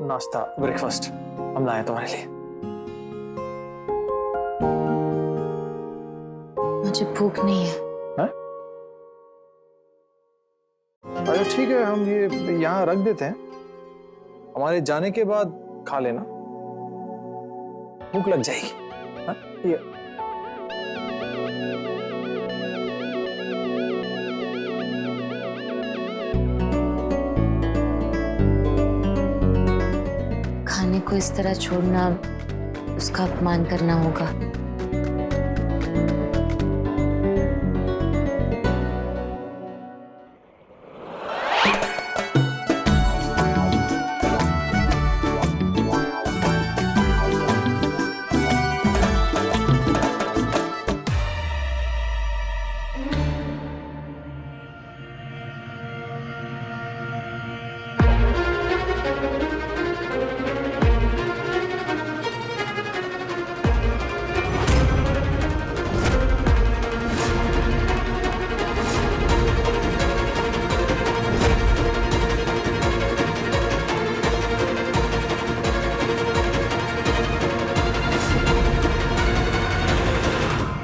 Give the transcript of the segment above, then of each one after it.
नाश्ता ब्रेकफास्ट हम लाए तुम्हारे लिए। मुझे भूख नहीं है। अच्छा ठीक है, हम ये यहाँ रख देते हैं, हमारे जाने के बाद खा लेना, भूख लग जाएगी। हाँ? ये खाने को इस तरह छोड़ना उसका अपमान करना होगा।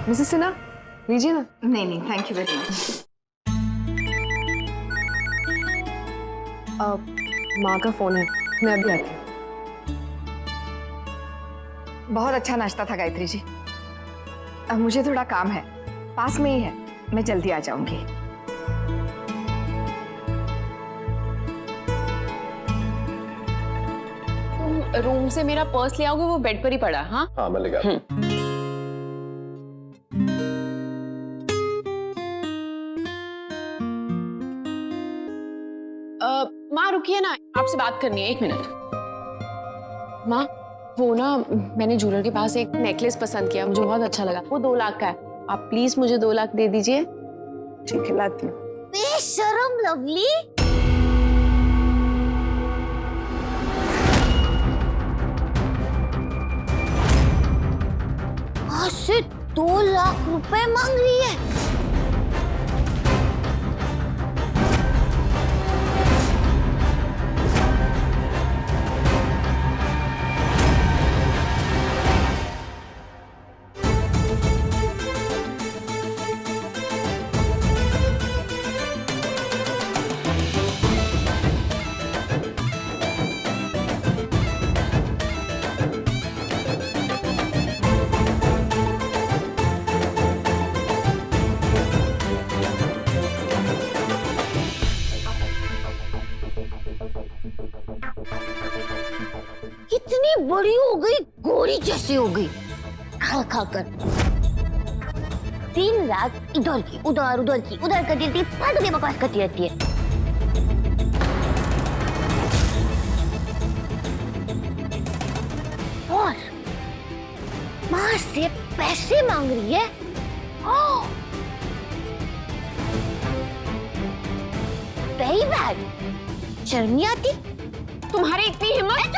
मिसेस सिन्हा, लीजिए ना। नहीं नहीं, थैंक यू वेरी मच। माँ का फोन है, मैं अभी आती हूँ। बहुत अच्छा नाश्ता था गायत्री जी। अब मुझे थोड़ा काम है, पास में ही है, मैं जल्दी आ जाऊंगी। तुम रूम से मेरा पर्स ले आओगे, वो बेड पर ही पड़ा। हाँ हाँ मैं लेकर आता हूँ। माँ रुकिए ना, आपसे बात करनी है, 1 मिनट। माँ वो ना, मैंने ज्वेलर के पास एक नेकलेस पसंद किया, मुझे बहुत अच्छा लगा, वो 2 लाख का है। आप प्लीज मुझे 2 लाख दे दीजिए। ठीक है, लाती हूँ। बेशरम लवली, आज से 2 लाख रुपए मांग रही है। कितनी बड़ी हो गई, गोरी जैसी हो गई खा खा कर। 3 लाख इधर की उधर, उधर की उधर करती रहती है, फालतू की बकवास करती रहती है। और माँ से पैसे मांग रही है। वेरी बैड, शर्म नहीं आती तुम्हारी इतनी हिम्मत?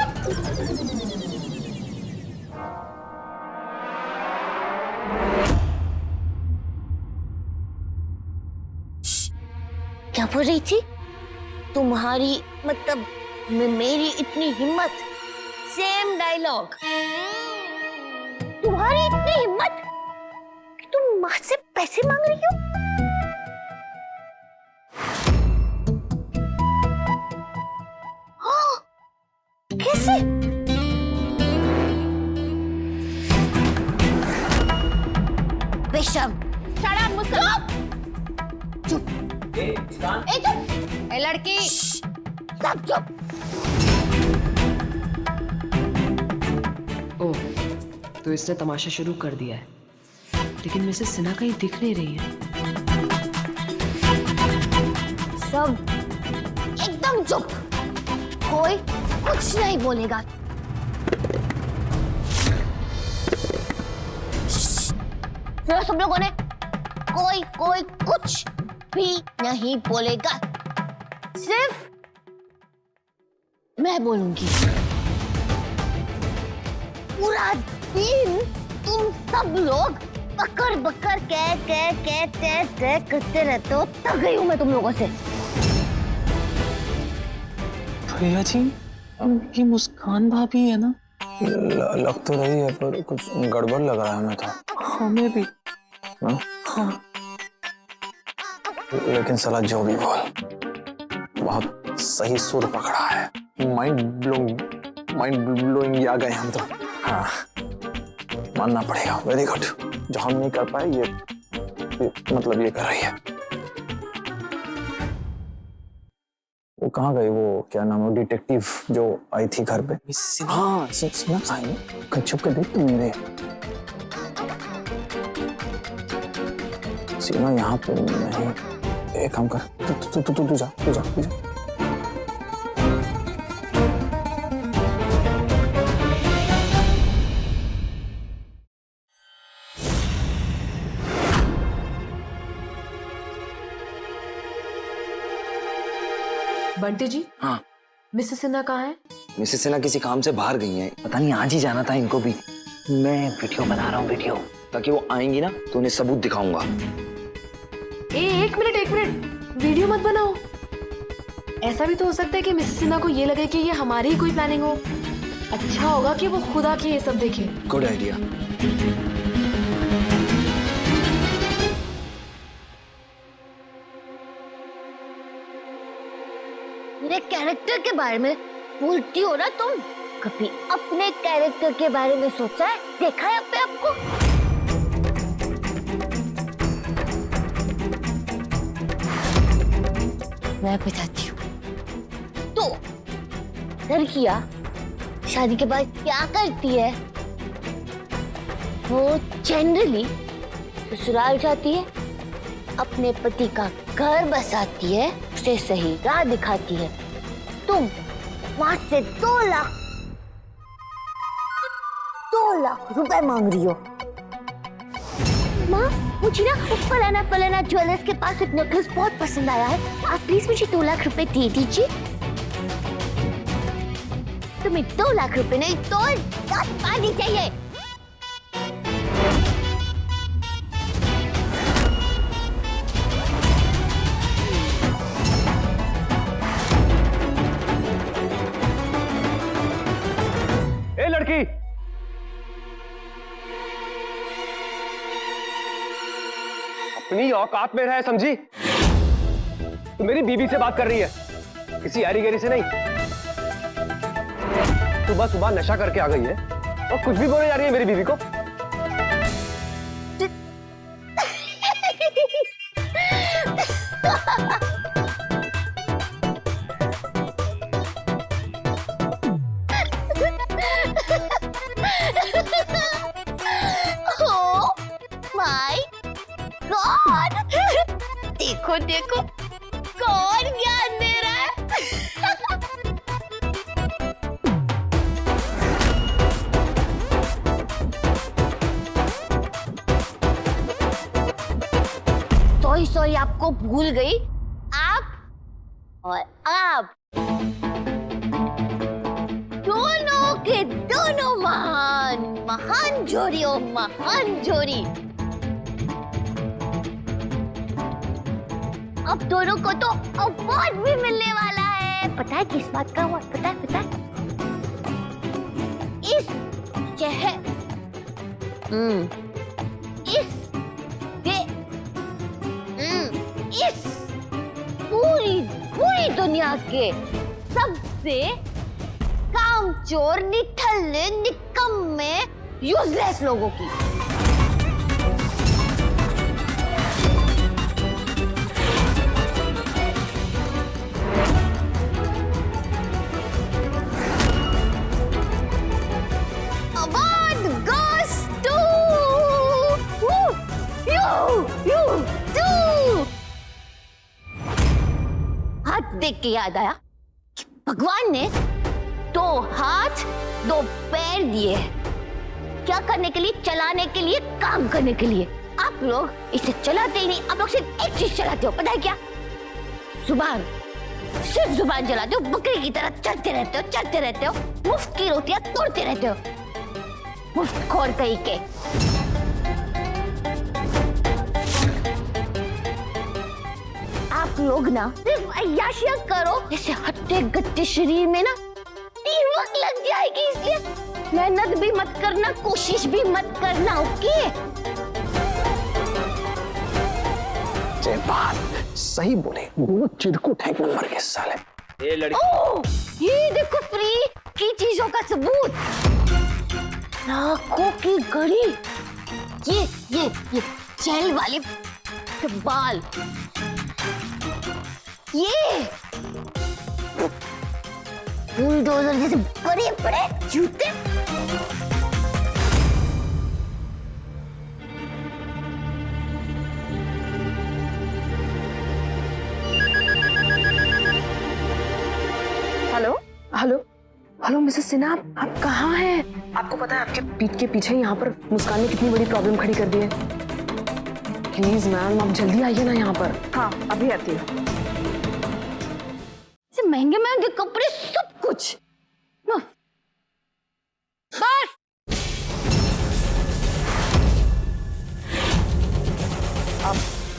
क्या बोल रही थी? तुम्हारी मतलब मेरी इतनी हिम्मत? Same dialogue. तुम्हारी इतनी हिम्मत कि तुम माँ से पैसे मांग रही हो? हाँ, कैसे? बेशर्म। शट अप मुस्कान। चुप। ए चुप। ए लड़की, सब चुप। ओह, तो इसने तमाशा शुरू कर दिया है, लेकिन मिसेस सिन्हा कहीं दिख नहीं रही है। सब एकदम चुप, कोई कुछ नहीं बोलेगा। फिर सब लोगों ने कोई कुछ भी नहीं बोलेगा, सिर्फ मैं बोलूंगी। पूरा दिन तुम सब लोग बकर बकर कह करते रहते हो, थक गई हूं मैं तुम लोगों से। भैया जी ये मुस्कान भाभी है ना? लग तो रही है पर कुछ गड़बड़ लग रहा है हमें तो। हमें भी। हाँ? हाँ। लेकिन साला जो भी बोल, बहुत सही सुर पकड़ा है। माइंड ब्लोइंग आ गए हम तो। हाँ, मानना पड़ेगा। Very good. जो हम नहीं कर पाए ये मतलब ये कर रही है। वो कहाँ गई? वो क्या नाम है डिटेक्टिव जो आई थी घर पे? हाँ, सीना कहाँ है? छुप के देख तू मेरे। सीना यहाँ पे नहीं। एक काम कर, तू जा। बंटी जी। हाँ मिसेस सिन्हा कहाँ है? मिसेस सिन्हा किसी काम से बाहर गई हैं। पता नहीं आज ही जाना था इनको भी। मैं वीडियो बना रहा हूँ वीडियो, ताकि वो आएंगी ना तो उन्हें सबूत दिखाऊंगा। एक मिनट, वीडियो मत बनाओ। ऐसा भी तो हो सकता है कि मिसेस सिन्हा को ये लगे कि ये हमारी ही कोई प्लानिंग हो। अच्छा होगा कि वो खुद आके ये सब देखे। Good idea. मेरे कैरेक्टर के बारे में बोलती हो ना तुम? कभी अपने कैरेक्टर के बारे में सोचा है? देखा है अपने आपको? मैं बताती हूँ। तो लड़कियां शादी के बाद क्या करती है? वो जनरली ससुराल जाती है, अपने पति का घर बसाती है, उसे सही राह दिखाती है। तुम वहां से 2 लाख रुपए मांग रही हो। माँ, मुझे ना फलाना ज्वेलर्स के पास एक नेकलेस बहुत पसंद आया है, आप प्लीज मुझे 2 लाख रुपए दे दीजिए। तुम्हें 2 लाख रुपए नहीं तो 10 पानी चाहिए। ए लड़की, अपनी औकात में रहे, समझी? तू मेरी बीबी से बात कर रही है, किसी यारी गेरी से नहीं। सुबह सुबह नशा करके आ गई है और कुछ भी बोले जा रही है मेरी बीबी को। Oh my God! देखो देखो कौन ज्ञान दे रहा है। सॉरी आपको भूल गई। आप और आप दोनों के दोनों महान जोड़ी हो, महान जोड़ी। अब दोनों को तो अवार्ड भी मिलने वाला है। पता है किस बात का अवार्ड? पता है? इस शहर इस पूरी दुनिया के सबसे कामचोर, निठल्ले, निकम्मे, यूजलेस लोगों की। Award goes to you too। हाथ देख के याद आया कि भगवान ने 2 हाथ 2 पैर दिए। क्या करने के लिए? चलाने के लिए, काम करने के लिए। आप लोग इसे चलाते ही नहीं, आप लोग सिर्फ एक चीज चलाते हो, पता है क्या? जुबान। सिर्फ जुबान चलाते हो, बकरी की तरह चलते रहते हो, मुफ्त की रोटियां तोड़ते रहते हो, मुफ्त खोर कहीं के। आप लोग ना सिर्फ अय्याशियां करो, जैसे हट्टे गट्टे शरीर में ना जाएगी, इसलिए मेहनत भी मत करना, कोशिश भी मत करना, ओके? बात सही बोले, दोनों चिरकुट है नंबर के साले। ये लड़की ओह, ये देखो फ्री की चीजों का सबूत। लाखों की घड़ी, ये जेल वाले बाल, ये बुलडोजर जैसे बड़े बड़े जूते, hello hello hello Mrs Sinha, आप कहाँ हैं? आपको पता है आपके पीठ के पीछे यहाँ पर मुस्कान ने कितनी बड़ी प्रॉब्लम खड़ी कर दी है। प्लीज मैम आप जल्दी आइए ना यहाँ पर। हाँ अभी आती हूँ। महंगे महंगे कपड़े, सब कुछ। बस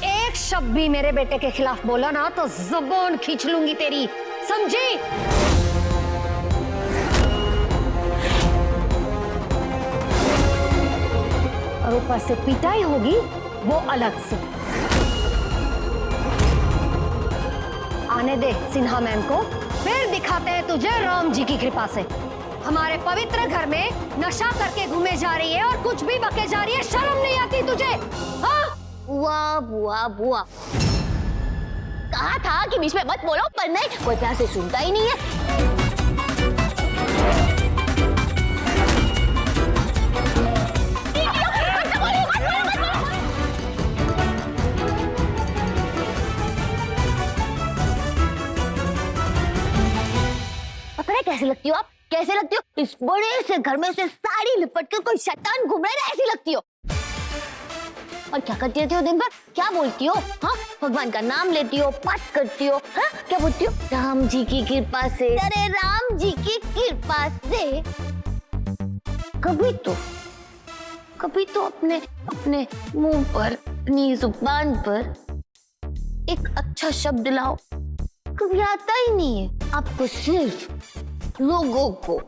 एक शब्द भी मेरे बेटे के खिलाफ बोला ना तो जुबान खींच लूंगी तेरी, समझी? और ऊपर से पिटाई होगी वो अलग से। आने दे सिन्हा मैम को, फिर दिखाते हैं तुझे राम जी की कृपा से। हमारे पवित्र घर में नशा करके घूमे जा रही है और कुछ भी बके जा रही है, शर्म नहीं आती तुझे? हाँ? बुआ बुआ बुआ, कहा था कि बीच में मत बोलो, पर नहीं, कोई प्यार से सुनता ही नहीं है। पता है कैसे लगती हो आप? कैसे लगती हो? इस बड़े से घर में से साड़ी लिपट कर कोई शैतान घूम रहा है, ऐसी लगती हो। और क्या करती रहती हो दिन भर? क्या बोलती हो? हाँ, भगवान का नाम लेती हो, पाठ करती हो, हाँ? क्या बोलती हो? राम जी की कृपा से, अरे राम जी की कृपा से। कभी तो अपने मुंह पर, अपनी जुबान पर एक अच्छा शब्द लाओ, कभी आता ही नहीं है। आपको सिर्फ लोगों को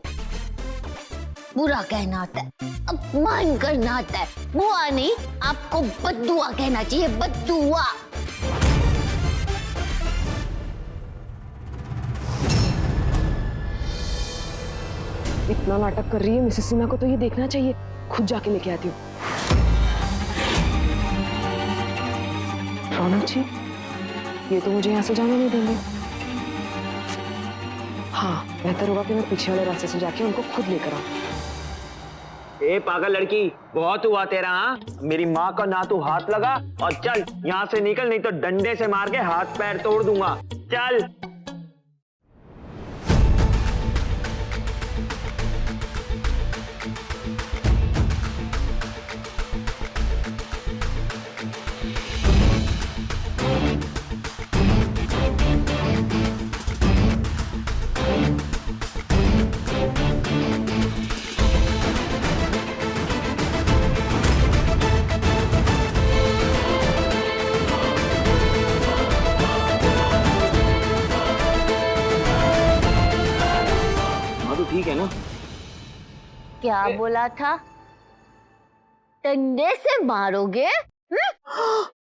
बुरा कहना आता है, अपमान करना आता है। बुआ नहीं, आपको बद्दुआ कहना चाहिए, बद्दुआ। इतना नाटक कर रही है मिसेस सिन्हा को तो ये देखना चाहिए, खुद जाके लेके आती हूँ। रौनक जी, ये तो मुझे यहाँ से जाने नहीं देंगे। हाँ, बेहतर होगा कि मैं पीछे वाले रास्ते से जाके उनको खुद लेकर आऊं। ए पागल लड़की, बहुत हुआ तेरा। हाँ, मेरी माँ का ना तू हाथ लगा और चल यहाँ से निकल, नहीं तो डंडे से मार के हाथ पैर तोड़ दूंगा। चल। ठीक है ना? क्या बोला था? डंडे से मारोगे?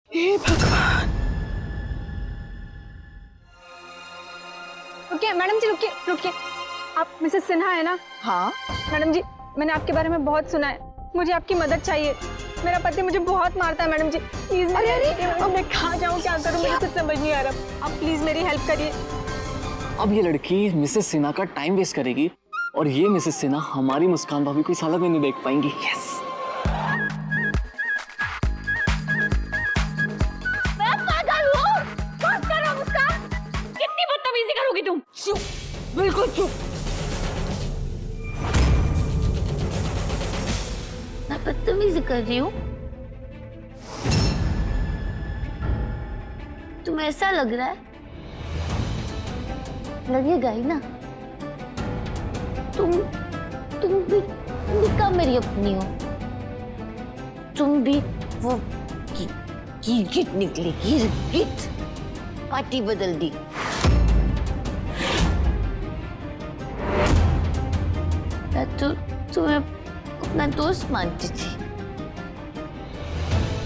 हे भगवान। रुकिए मैडम जी, रुकिए। आप मिसेस सिन्हा है ना? हाँ मैडम जी, मैंने आपके बारे में बहुत सुना है, मुझे आपकी मदद चाहिए। मेरा पति मुझे बहुत मारता है मैडम जी, प्लीज। अब मैं कहाँ जाऊँ, क्या करूँ, मुझे कुछ समझ नहीं आ रहा। आप प्लीज मेरी हेल्प करिए। अब ये लड़की मिसेस सिन्हा का टाइम वेस्ट करेगी और ये मिसेस सिन्हा हमारी मुस्कान भाभी को इस हालत में नहीं देख पाएंगी। यस। मैं पागल हूँ। बस करो मुस्कान, कितनी बदतमीजी करोगी तुम? चुप, बिल्कुल चुप। मैं बदतमीजी कर रही हूँ? तुम्हें ऐसा लग रहा है? लगेगा ही ना। तुम भी निका मेरी अपनी हो। तुम भी वो गिरगिट निकली, गिरगिट। पार्टी बदल दी। तो तुम्हें अपना दोस्त मानती थी,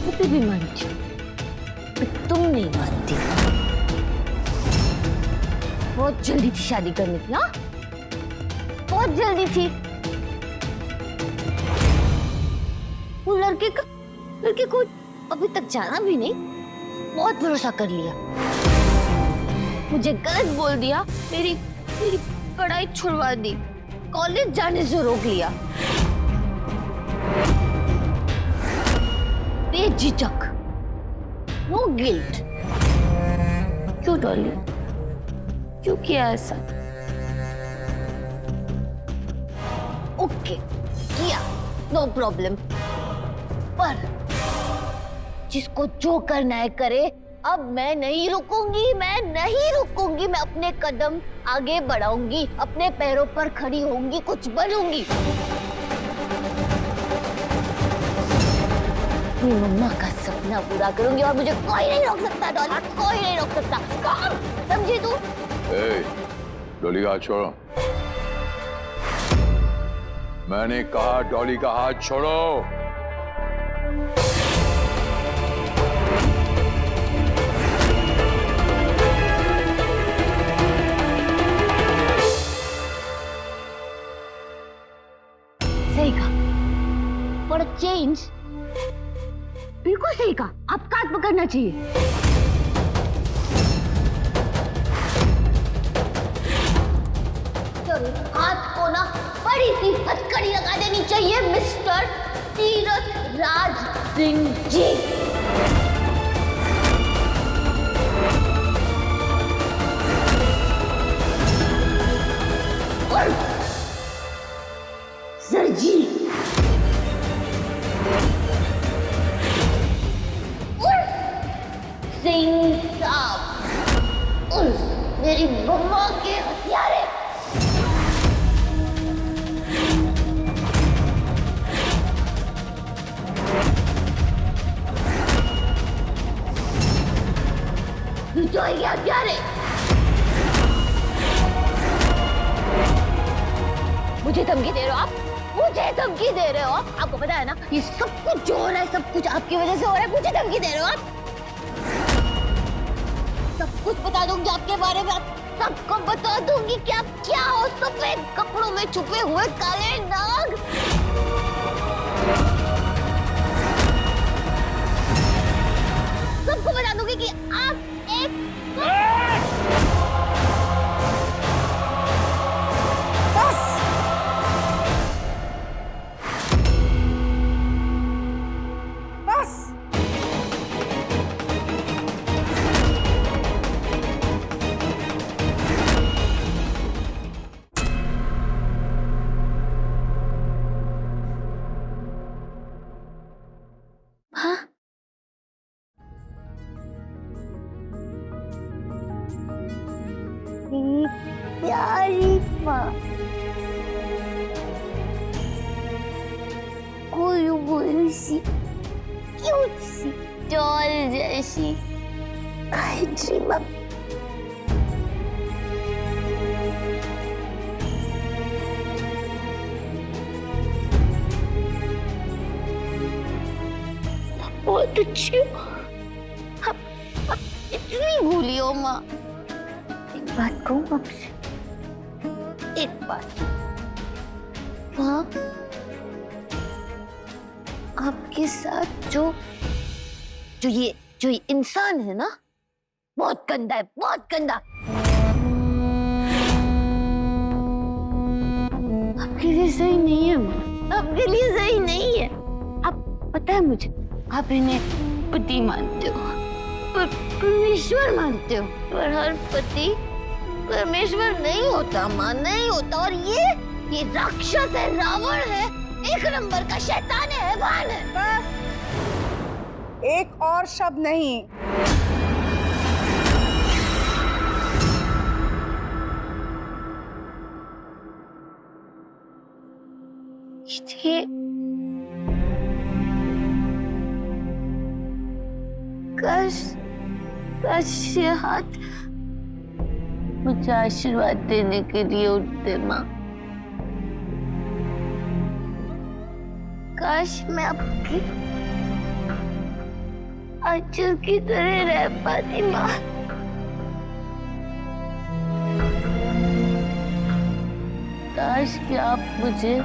मैं भी मानती हूँ, पर तुम नहीं मानती। बहुत जल्दी थी शादी करने की, हाँ बहुत जल्दी थी। वो लड़के को अभी तक जाना भी नहीं, बहुत भरोसा कर लिया, मुझे गलत बोल दिया, मेरी पढ़ाई छुड़वा दी, कॉलेज जाने से रोक लिया, बेझिझक, नो गिल्ट। क्यों डॉली, क्यों किया ऐसा? ओके किया, नो प्रॉब्लम, पर जिसको जो करना है करे। अब मैं नहीं रुकूंगी, मैं अपने कदम आगे बढ़ाऊंगी, अपने पैरों पर खड़ी होंगी, कुछ बनूंगी। अपनी मम्मा का सपना पूरा करूंगी और मुझे कोई नहीं रोक सकता डॉली, कोई नहीं रोक सकता। कौन, समझी तू? डॉली का हाथ छोड़ो। मैंने कहा डॉली का हाथ छोड़ो। सही कहा, फॉर अ चेंज, बिल्कुल सही कहा, आपका हाथ पकड़ना चाहिए। हाथ को ना बड़ी सी हथकड़ी लगा देनी चाहिए मिस्टर तीरथ राज सिंह जी। सर जी, सिंह साहब, मेरी मम्मा के हथियारे। जाएंगे हथियारे। मुझे धमकी दे रहे हो आप, मुझे धमकी दे रहे हो आप? आपको पता है ना ये सब कुछ जो हो रहा है, सब कुछ आपकी वजह से हो रहा है। मुझे धमकी दे रहे हो आप? सब कुछ बता दूंगी आपके बारे में, सबको बता दूंगी कि आप क्या हो, सफेद कपड़ों में छुपे हुए काले नाग। सबको बता दूंगी कि आप एक प्यारी माँ, कोई बुरी सी क्यूट सी डॉल जैसी काइट्री माँ। बहुत अच्छी हो आप इतनी भूली हो माँ। एक बात कहूँ आपसे, एक बात, हाँ आपके साथ जो ये इंसान है ना, बहुत गंदा है, बहुत गंदा। आपके लिए सही नहीं है माँ, आपके लिए सही नहीं है। आप पता है मुझे, आप इन्हें पति मानते हो, पर परमेश्वर मानते हो, पर हर पति परमेश्वर नहीं होता माँ, नहीं होता। और ये राक्षस है, रावण है, एक नंबर का शैतान है, हैवान है। बस एक और शब्द नहीं। काश ये हाथ मुझे आशीर्वाद देने के लिए उठते माँ। काश मैं आपकी आंचल की तरह रह पाती माँ। काश कि आप मुझे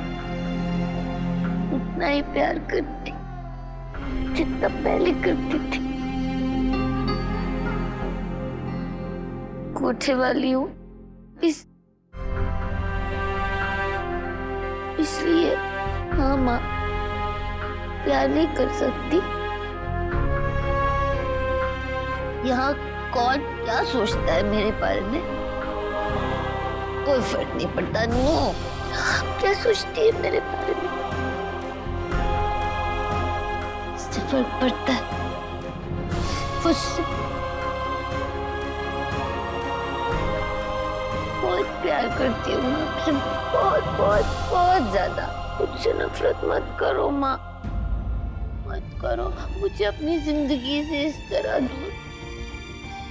उतना ही प्यार करती जितना पहले करती थी। कोठे वाली हूँ इसलिए हाँ माँ प्यार नहीं कर सकती। यहाँ कौन क्या सोचता है मेरे बारे में कोई फर्क नहीं पड़ता। नो क्या सोचती है मेरे बारे में इससे फर्क पड़ता है मुझसे। बहुत प्यार करती हूँ मैं आपसे, बहुत बहुत बहुत ज्यादा। मुझसे नफरत मत करो माँ, मत करो मुझे अपनी जिंदगी से इस तरह दूर।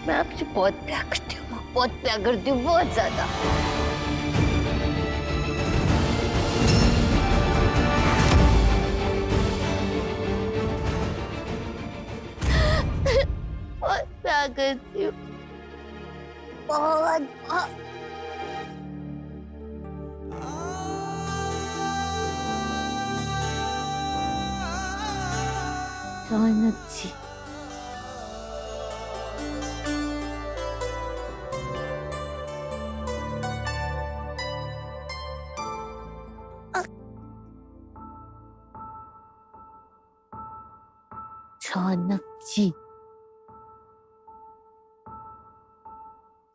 मैं आपसे बहुत प्यार करती हूँ माँ, बहुत प्यार करती हूँ, बहुत ज्यादा। बहुत प्यार करती हूँ, बहुत बहुत। रौनक जी रौनक जी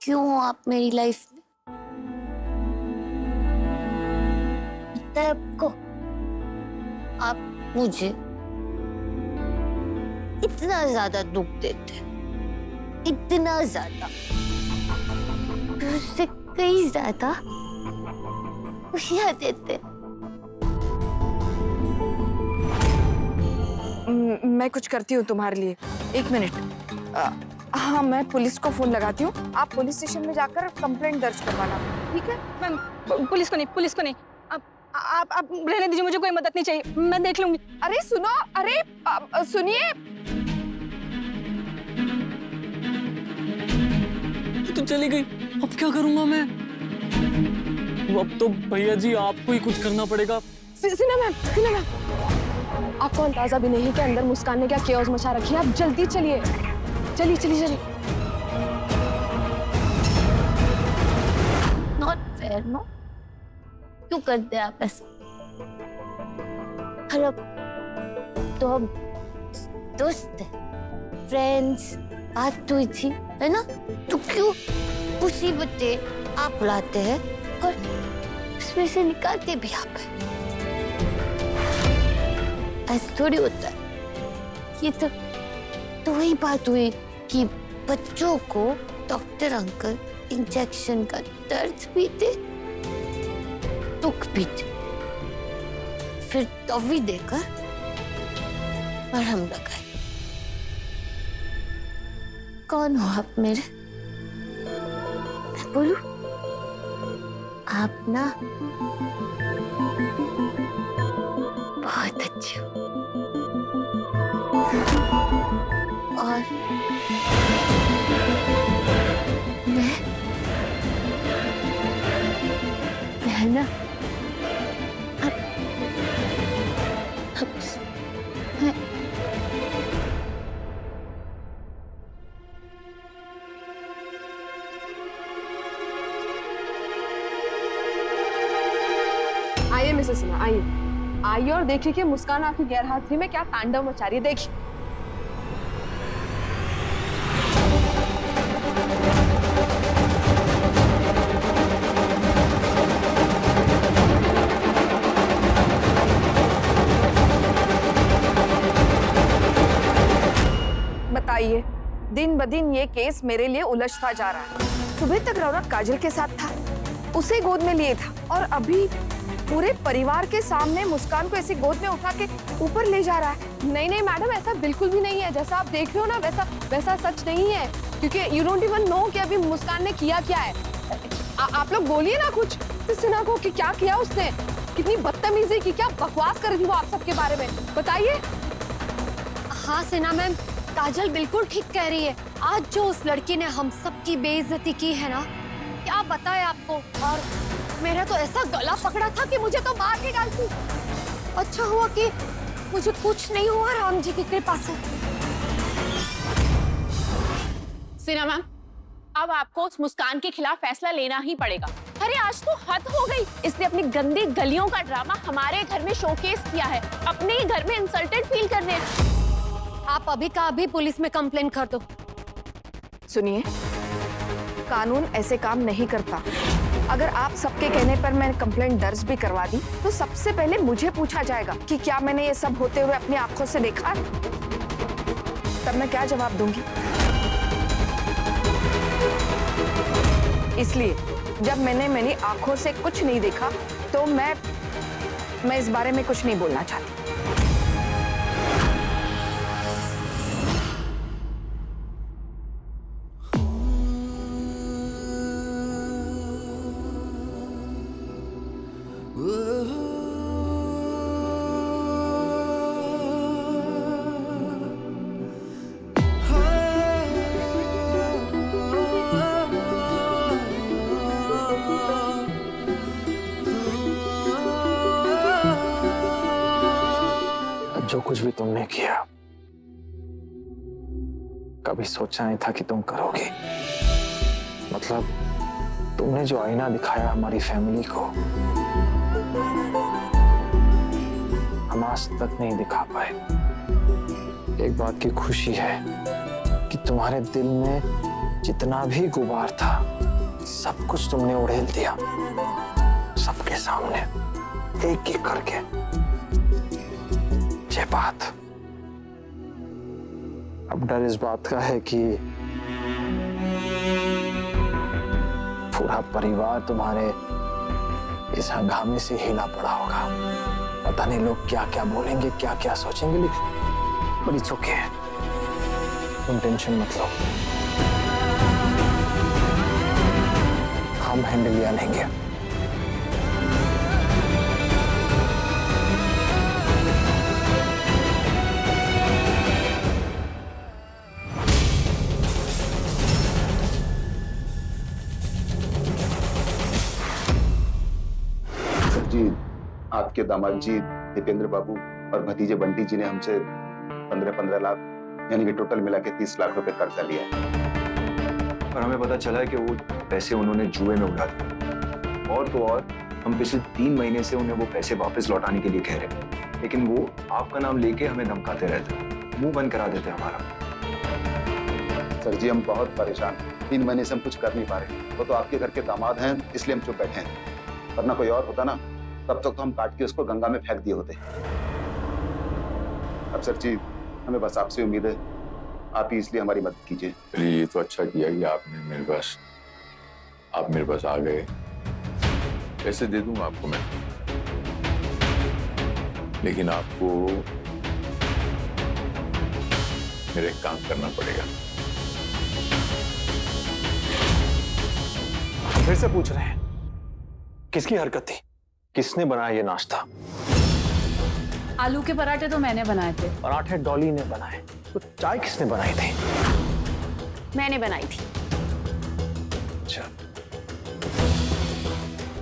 क्यों आप मेरी लाइफ में? पता है आपको आप मुझे इतना ज्यादा दुख देते, इतना ज्यादा, उससे कई ज्यादा खुशियां देते। मैं कुछ करती हूँ तुम्हारे लिए, 1 मिनट। हाँ मैं पुलिस को फोन लगाती हूँ, आप पुलिस स्टेशन में जाकर कंप्लेंट दर्ज करवाना, ठीक है? मैम पुलिस को नहीं, पुलिस को नहीं, आप रहने दीजिए, मुझे कोई मदद नहीं चाहिए, मैं देख लूंगी। अरे सुनो, अरे सुनिए। तो चली गई, अब क्या करूंगा मैं? अब तो भैया जी आपको ही कुछ करना पड़ेगा। सिन्हा मैम, सिन्हा मैम, आपको अंदाजा भी नहीं कि अंदर मुस्कान ने क्या केओस मचा रखी है। आप जल्दी चलिए, चलिए चलिए चलिए। नॉट फेयर नो, क्यों करते आप ऐसा? अरे तो हम दोस्त हैं, फ्रेंड्स, बात हुई थी है ना, तो क्यों मुसीबतें आप लाते हैं और उसमें से निकालते भी आप हैं? ऐसा थोड़ी होता है। ये तो वही बात हुई कि बच्चों को डॉक्टर अंकल इंजेक्शन का दर्द भी दे, दुख भी दे, फिर दवाई देकर मरहम लगाए। कौन हो आप मेरे? मैं बोलूं? आप ना बहुत अच्छे हो और मैं ना आइए मिसेस सिन्हा, आइए आइए और देखिए कि मुस्कान आपकी गैर हाजिरी में क्या तांडव मचा रही है। देखिए बताइए, दिन ब दिन ये केस मेरे लिए उलझता जा रहा है। सुबह तक रौनक काजल के साथ था, उसे गोद में लिए था, और अभी पूरे परिवार के सामने मुस्कान को ऐसे गोद में उठा के ऊपर ले जा रहा है। नहीं नहीं मैडम, ऐसा बिल्कुल भी नहीं है। जैसा आप देख रहे हो ना, वैसा सच नहीं है, क्योंकि यू डोंट इवन नो कि अभी मुस्कान ने किया क्या है। आप लोग बोलिए ना कुछ सिन्हा को कि क्या किया उसने। कितनी बदतमीजी की, क्या बकवास कर रही थी वो आप सबके बारे में, बताइए। हाँ सिन्हा मैम, काजल बिल्कुल ठीक कह रही है। आज जो उस लड़की ने हम सबकी बेइज्जती की है ना, क्या बताए आपको। और मेरा तो ऐसा गला पकड़ा था कि मुझे तो मार के डालती। अच्छा हुआ कि मुझे कुछ नहीं हुआ राम जी की कृपा से। सिन्हा मैम, अब आपको उस मुस्कान के खिलाफ फैसला लेना ही पड़ेगा। अरे आज तो हद हो गई, इसने अपनी गंदी गलियों का ड्रामा हमारे घर में शोकेस किया है, अपने ही घर में इंसल्टेड फील कर रहे हैं। आप अभी का अभी पुलिस में कंप्लेन कर दो। सुनिए, कानून ऐसे काम नहीं करता। अगर आप सबके कहने पर मैं कंप्लेंट दर्ज भी करवा दी तो सबसे पहले मुझे पूछा जाएगा कि क्या मैंने ये सब होते हुए अपनी आंखों से देखा है। तब मैं क्या जवाब दूंगी। इसलिए जब मैंने मेरी आंखों से कुछ नहीं देखा तो मैं इस बारे में कुछ नहीं बोलना चाहती। जो कुछ भी तुमने किया कभी सोचा नहीं था कि तुम करोगे। मतलब तुमने जो आईना दिखाया हमारी फैमिली को, हम आज तक नहीं दिखा पाए। एक बात की खुशी है कि तुम्हारे दिल में जितना भी गुबार था सब कुछ तुमने उड़ेल दिया, सबके सामने एक एक करके। ये बात, अब डर इस बात का है कि पूरा परिवार तुम्हारे इस हंगामे से हिला पड़ा होगा। पता नहीं लोग क्या क्या बोलेंगे, क्या क्या सोचेंगे, लेकिन बड़ी चौके है, तुम टेंशन मत लो, हम हैंडल लिया लेंगे। जी, आपके दामाद जी दीपेंद्र बाबू और भतीजे बंटी जी ने हमसे 15-15 लाख यानी कि टोटल मिला के 30 लाख रुपए कर्जा लिया है। और हमें पता चला है कि वो पैसे उन्होंने जुए में उड़ा दिए। और तो और हम पिछले 3 महीने से उन्हें वो पैसे वापस लौटाने के लिए कह रहे हैं, लेकिन वो आपका नाम लेके हमें धमकाते रहते हैं, मुंह बंद करा देते हैं हमारा। सर जी, हम बहुत परेशान हैं। 3 महीने से हम कुछ कर नहीं पा रहे। वो तो आपके घर के दामाद हैं, इसलिए हम चुप बैठे हैं, वरना कोई और होता ना तब तक तो हम काट के उसको गंगा में फेंक दिए होते। अब सर जी, हमें बस आपसे उम्मीद है, आप ही इसलिए हमारी मदद कीजिए। चलिए, ये तो अच्छा किया कि आप मेरे पास आ गए। पैसे दे दूंगा आपको मैं, लेकिन आपको मेरे एक काम करना पड़ेगा। फिर से पूछ रहे हैं, किसकी हरकत थी? किसने बनाया ये नाश्ता? आलू के पराठे तो मैंने बनाए थे। पराठे डॉली ने बनाए, तो चाय किसने बनाई थी? मैंने बनाई थी। अच्छा,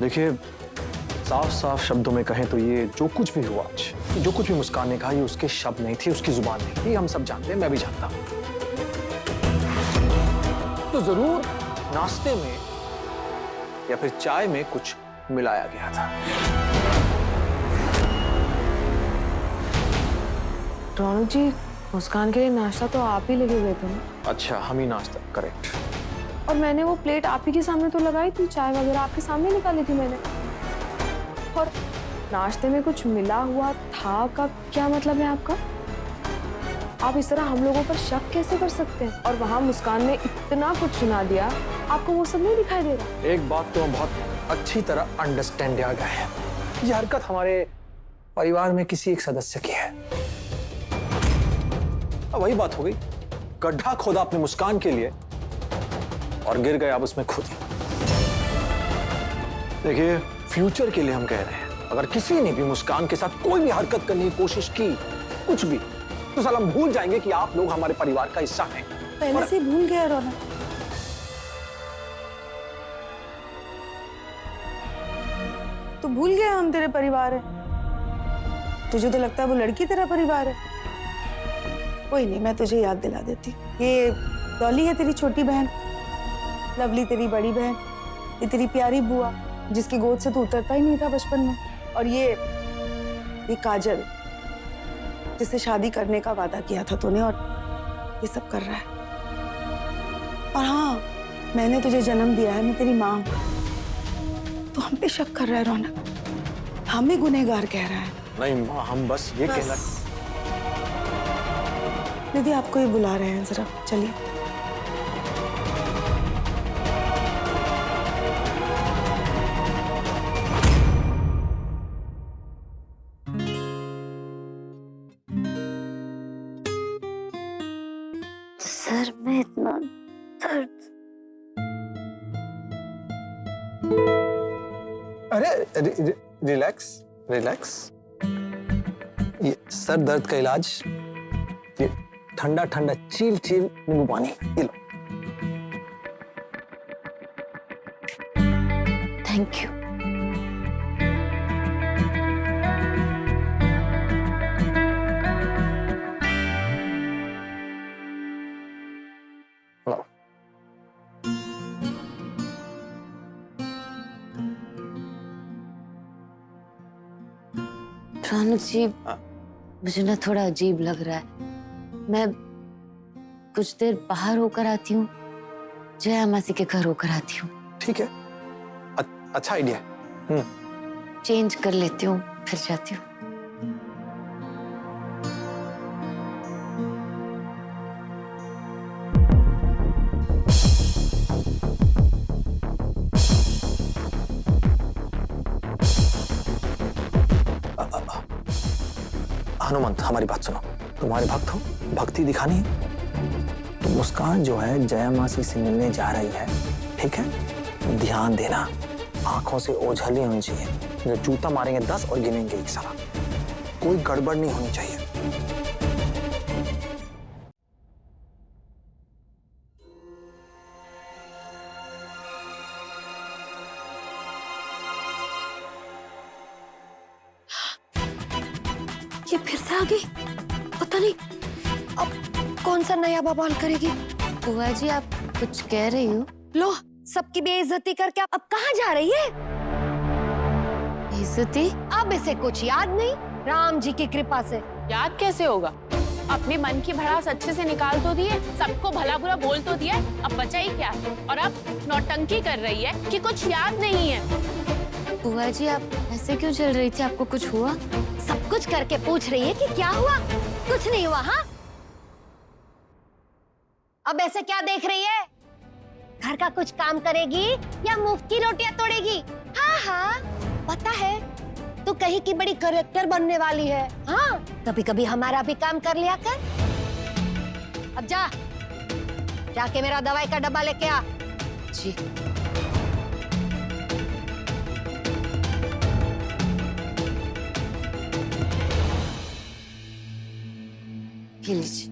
देखिए, साफ साफ शब्दों में कहें तो ये जो कुछ भी हुआ आज, जो कुछ भी मुस्कान ने कहा, ये उसके शब्द नहीं थे, उसकी जुबान नहीं थी। हम सब जानते हैं, मैं भी जानता हूं। तो जरूर नाश्ते में या फिर चाय में कुछ मिलाया गया था। रोनक जी, मुस्कान के लिए नाश्ता तो आप ही लेके गए थे ना? अच्छा, हम ही नाश्ता, करेक्ट। और मैंने वो प्लेट आप ही के सामने तो लगाई थी, चाय वगैरह आपके सामने निकाली थी मैंने। और नाश्ते में कुछ मिला हुआ था का क्या मतलब है आपका? आप इस तरह हम लोगों पर शक कैसे कर सकते हैं? और वहां मुस्कान ने इतना कुछ सुना दिया, आपको वो सब नहीं दिखाई दे रहा? एक बात तो हम बहुत अच्छी तरह अंडरस्टैंड आ गए हैं, ये हरकत हमारे परिवार में किसी एक सदस्य की है। अब वही बात हो गई, गड्ढा खोदा अपने मुस्कान के लिए और गिर गए आप उसमें खुद ही। देखिए, फ्यूचर के लिए हम कह रहे हैं, अगर किसी ने भी मुस्कान के साथ कोई भी हरकत करने की कोशिश की, कुछ भी, तो साला हम भूल जाएंगे कि आप लोग हमारे परिवार का हिस्सा हैं। पहले से भूल गया रौनक। तो भूल गया हम तेरे परिवार है। तुझे तो लगता है वो लड़की तेरा परिवार है। कोई नहीं, मैं तुझे याद दिला देती। ये डॉली है तेरी छोटी बहन, लवली तेरी बड़ी बहन, ये तेरी प्यारी बुआ जिसकी गोद से तू उतरता ही नहीं था बचपन में, और ये काजल जिससे शादी करने का वादा किया था तूने, और ये सब कर रहा है। और हाँ, मैंने तुझे जन्म दिया है, मैं तेरी माँ हूँ। तो हम पे शक कर रहा है रौनक, हमें गुनहगार कह रहा है। नहीं माँ, हम बस ये कहना। दीदी आपको ये बुला रहे हैं, जरा चलिए। सर में इतना दर्द। अरे रिलैक्स रिलैक्स। ये सर दर्द का इलाज, ये ठंडा ठंडा चील चील नींबू पानी, ये लो। Thank you. लो। रौनक जी, मुझे ना थोड़ा अजीब लग रहा है। मैं कुछ देर बाहर होकर आती हूँ, जया मासी के घर होकर आती हूँ। ठीक है, अच्छा आइडिया है। चेंज कर लेती हूँ, फिर जाती हूँ। हनुमंत, हमारी बात सुनो। तुम्हारे भक्त हो, भक्ति दिखानी है तो मुस्कान जो है जया मासी से मिलने जा रही है, ठीक है? ध्यान देना, आंखों से ओझल ही होनी चाहिए। जो जूता मारेंगे 10 और गिनेंगे 1 साला। कोई गड़बड़ नहीं होनी चाहिए। ये फिर से आ गई, पता नहीं अब कौन सा नया बवाल करेगी। बुआ जी, आप कुछ कह रही हो? लो, सबकी बेइज्जती करके अब कहाँ जा रही है? बेइज्जती? अब इसे कुछ याद नहीं, राम जी की कृपा से। याद कैसे होगा? अपने मन की भड़ास अच्छे से निकाल तो दिए, सबको भला बुरा बोल तो दिया, अब बचा ही क्या है? और अब नौटंकी कर रही है कि कुछ याद नहीं है। बुआ जी, आप ऐसे क्यों चल रही थी? आपको कुछ हुआ? सब कुछ करके पूछ रही है कि क्या हुआ? कुछ नहीं हुआ। हाँ, अब ऐसे क्या देख रही है? घर का कुछ काम करेगी या मुफ्त की रोटियां तोड़ेगी? हाँ हाँ, पता है तू कहीं की बड़ी करेक्टर बनने वाली है। हाँ, कभी कभी हमारा भी काम कर लिया कर। अब जा, जाके मेरा दवाई का डब्बा लेके आ। जी। ये लीजिए।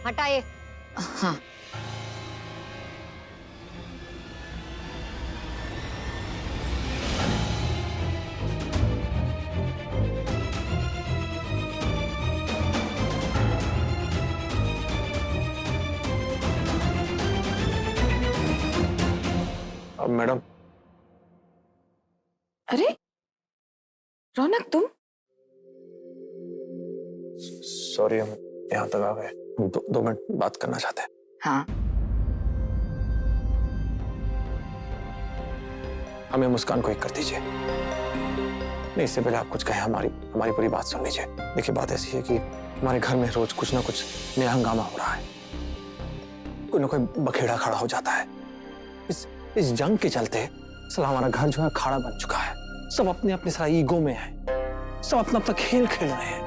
हटाइए। हाँ। अब मैडम। अरे रौनक, तुम? सॉरी, हम यहाँ तक आ गए। 2 मिनट बात करना चाहते हैं। हाँ, हमें मुस्कान को एक कर दीजिए। नहीं, इससे पहले आप कुछ कहें, हमारी पूरी बात सुन लीजिए। देखिए, बात ऐसी है कि हमारे घर में रोज कुछ ना कुछ नया हंगामा हो रहा है। कोई ना कोई बखेड़ा खड़ा हो जाता है। इस जंग के चलते साला हमारा घर जो है अखाड़ा बन चुका है। सब अपने अपने सारा ईगो में है, सब अपना अपना खेल खेल रहे हैं।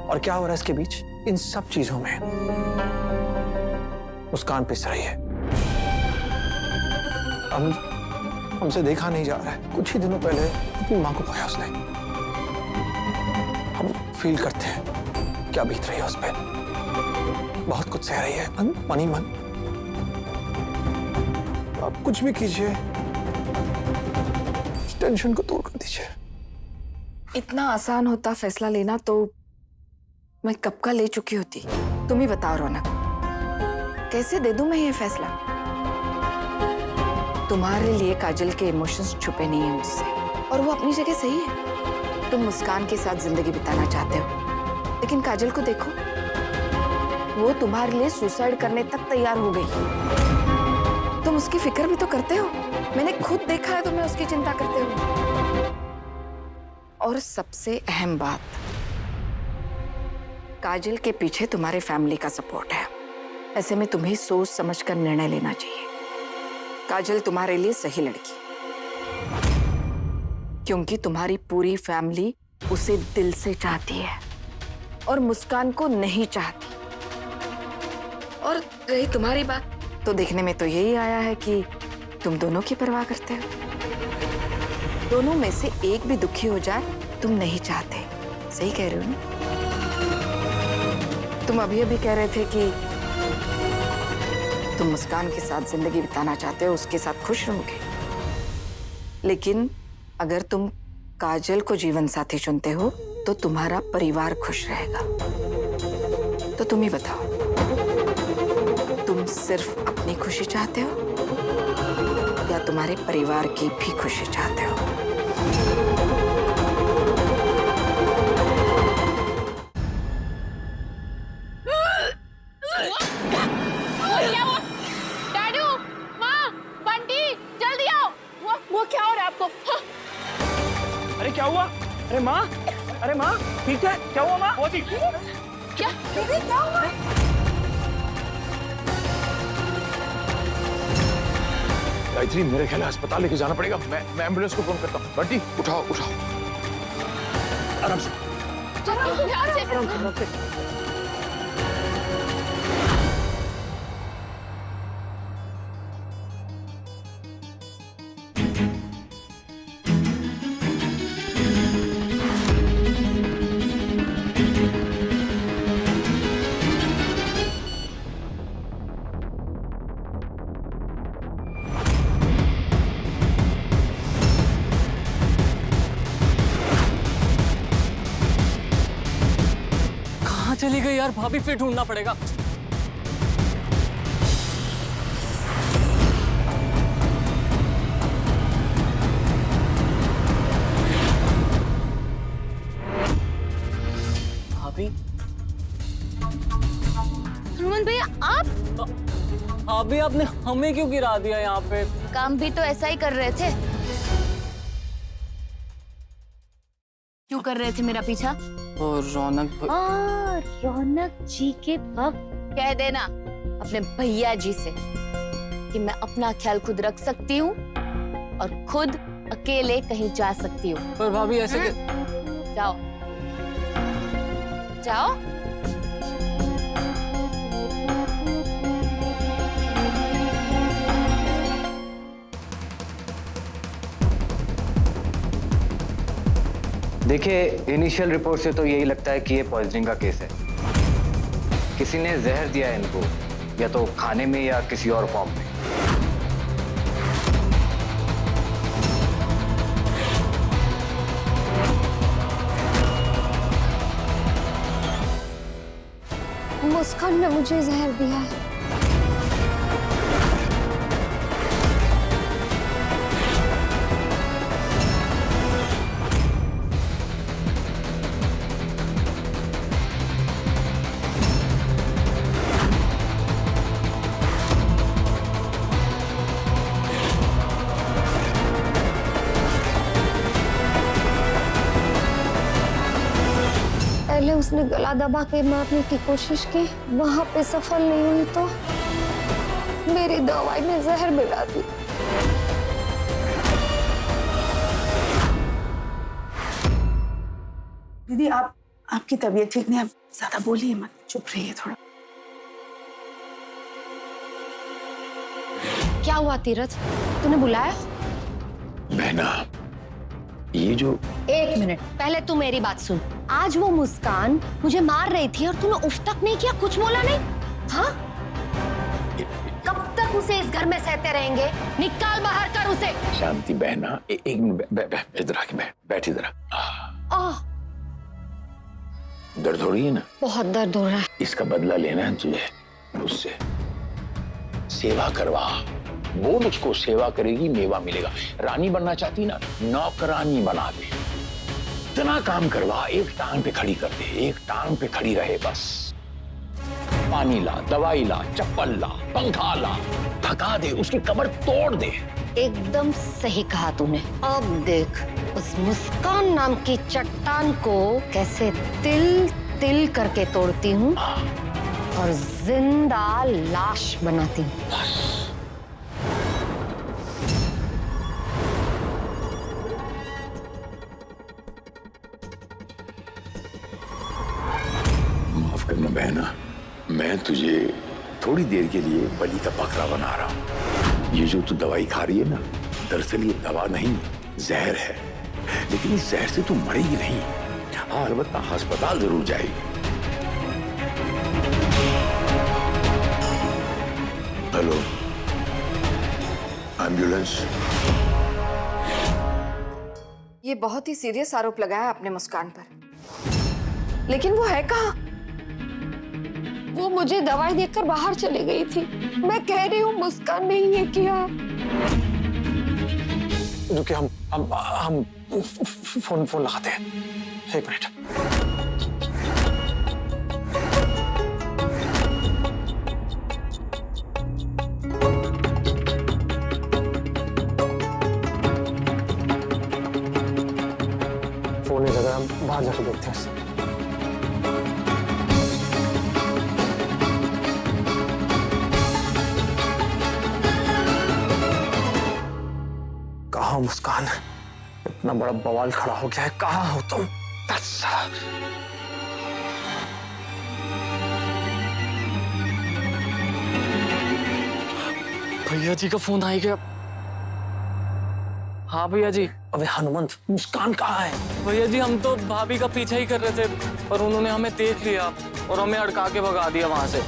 और क्या हो रहा है इसके बीच? इन सब चीजों में मुस्कान पिस रही है। हमसे देखा नहीं जा रहा है। कुछ ही दिनों पहले अपनी माँ को खोया उसने। हम फील करते हैं क्या बीत रही है उस पर। बहुत कुछ सह रही है मन ही मन। आप कुछ भी कीजिए, इस टेंशन को दूर कर दीजिए। इतना आसान होता फैसला लेना तो मैं कब का ले चुकी होती। तुम ही बताओ रौनक, कैसे दे दूं मैं ये फैसला? तुम्हारे लिए काजल के इमोशंस छुपे नहीं है मुझसे, और वो अपनी जगह सही है। तुम मुस्कान के साथ जिंदगी बिताना चाहते हो, लेकिन काजल को देखो, वो तुम्हारे लिए सुसाइड करने तक तैयार हो गई। तुम उसकी फिक्र भी तो करते हो। मैंने खुद देखा है तुम्हें उसकी चिंता करते हो। और सबसे अहम बात, काजल के पीछे तुम्हारे फैमिली का सपोर्ट है। ऐसे में तुम्हें सोच समझकर निर्णय लेना चाहिए। काजल तुम्हारे लिए सही लड़की, क्योंकि तुम्हारी पूरी फैमिली उसे दिल से चाहती है और मुस्कान को नहीं चाहती। और रही तुम्हारी बात, तो देखने में तो यही आया है कि तुम दोनों की परवाह करते हो। दोनों में से एक भी दुखी हो जाए तुम नहीं चाहते। सही कह रहे हो ना? तुम अभी अभी कह रहे थे कि तुम मुस्कान के साथ जिंदगी बिताना चाहते हो, उसके साथ खुश रहोगे। लेकिन अगर तुम काजल को जीवन साथी चुनते हो तो तुम्हारा परिवार खुश रहेगा। तो तुम ही बताओ, तुम सिर्फ अपनी खुशी चाहते हो या तुम्हारे परिवार की भी खुशी चाहते हो? डैडू, माँ, बंटी, जल्दी आओ। वो क्या हो रहा है आपको? अरे क्या हुआ? अरे माँ, अरे माँ, ठीक है? क्या हुआ माँ? क्या? क्या हुआ? गायत्री, मेरे ख्याल अस्पताल लेके जाना पड़ेगा। मैं एम्बुलेंस को फोन करता हूँ। बंटी, उठाओ उठाओ, आराम से। ध्यान से। चली गई यार, भाभी फिर ढूंढना पड़ेगा। भाभी, हनुमान भैया आप? भाभी आपने हमें क्यों गिरा दिया यहाँ पे? काम भी तो ऐसा ही कर रहे थे। क्यों कर रहे थे मेरा पीछा? और रौनक रौनक जी के पग कह देना अपने भैया जी से कि मैं अपना ख्याल खुद रख सकती हूँ और खुद अकेले कहीं जा सकती हूँ। पर भाभी ऐसे जाओ जाओ। देखिए, इनिशियल रिपोर्ट से तो यही लगता है कि ये पॉइजनिंग का केस है। किसी ने जहर दिया है इनको, या तो खाने में या किसी और फॉर्म में। मुस्कान ने मुझे जहर दिया है। पहले उसने गला दबा के मारने की कोशिश की, वहां पे सफल नहीं हुई तो मेरी दवाई में जहर मिला दी। दीदी, आपकी तबीयत ठीक नहीं, आप ज्यादा बोलिए मत, चुप रहिए थोड़ा। हुआ तीरथ? तूने बुलाया? बहना, ये जो... एक मिनट, पहले तू मेरी बात सुन। आज वो मुस्कान मुझे मार रही थी और तूने उफ तक नहीं किया, कुछ बोला नहीं? हाँ? कब तक उसे इस घर में सहते रहेंगे? निकाल बाहर कर उसे। शांति बहना, एक मिनट, इधर आके बैठ इधर। दर्द हो रही है ना? बहुत दर्द हो रहा है। इसका बदला लेना है तुझे उससे। सेवा करवा, वो मुझको सेवा करेगी, मेवा मिलेगा। रानी बनना चाहती ना, नौकरानी बना दे। इतना काम करवा, एक टांग पे खड़ी कर दे, एक टांग पे खड़ी रहे बस। पानी ला, दवाई ला, चप्पल ला, पंखा ला, थका दे, उसकी कमर तोड़ दे। एकदम सही कहा तूने। अब देख उस मुस्कान नाम की चट्टान को कैसे तिल तिल करके तोड़ती हूँ और जिंदा लाश बनाती हूँ। माफ करना बहना, मैं तुझे थोड़ी देर के लिए बलि का बकरा बना रहा हूँ। ये जो तू दवाई खा रही है ना, दरअसल ये दवा नहीं, जहर है। लेकिन इस जहर से तू मरेगी नहीं। हाँ, अलबत्ता अस्पताल जरूर जाएगी। Hello, ambulance. ये बहुत ही सीरियस आरोप लगाया आपने मुस्कान पर, लेकिन वो है कहाँ? वो मुझे दवाई देकर बाहर चली गई थी। मैं कह रही हूँ मुस्कान ने ये किया। रुकिए, हम फोन लगाते हैं। एक मिनट। फोन नहीं लग रहा, हम बाहर जाकर देखते हैं उससे। कहाँ मुस्कान? इतना बड़ा बवाल खड़ा हो गया है, कहाँ हो तुम? भैया जी का फोन आ गया। हाँ भैया जी। अबे हनुमंत, मुस्कान कहाँ है? भैया जी, हम तो भाभी का पीछा ही कर रहे थे, पर उन्होंने हमें देख लिया और हमें अड़का के भगा दिया वहां से।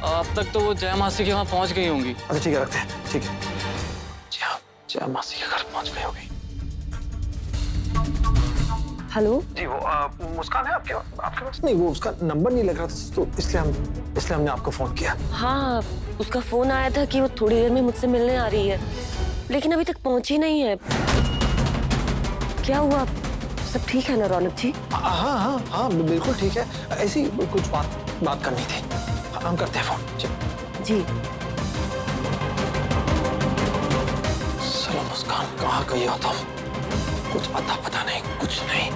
अब तक तो वो जय मासी के वहां पहुंच गई होंगी। अच्छा ठीक है, रखते हैं। ठीक है, जय मासी के घर पहुंच गई होगी। हेलो जी, वो मुस्कान है आपके पास? नहीं, वो उसका नंबर नहीं लग रहा था, तो इसलिए हमने आपको फोन किया। हाँ, उसका फोन आया था कि वो थोड़ी देर में मुझसे मिलने आ रही है, लेकिन अभी तक पहुंची नहीं है। क्या हुआ, सब ठीक है ना रौनक जी? हाँ, बिल्कुल ठीक है। ऐसी कुछ बात करनी थी। हम करते हैं फोन। जी। चलो मुस्कान, कहाँ गई हो तुम? कुछ पता नहीं, कुछ नहीं।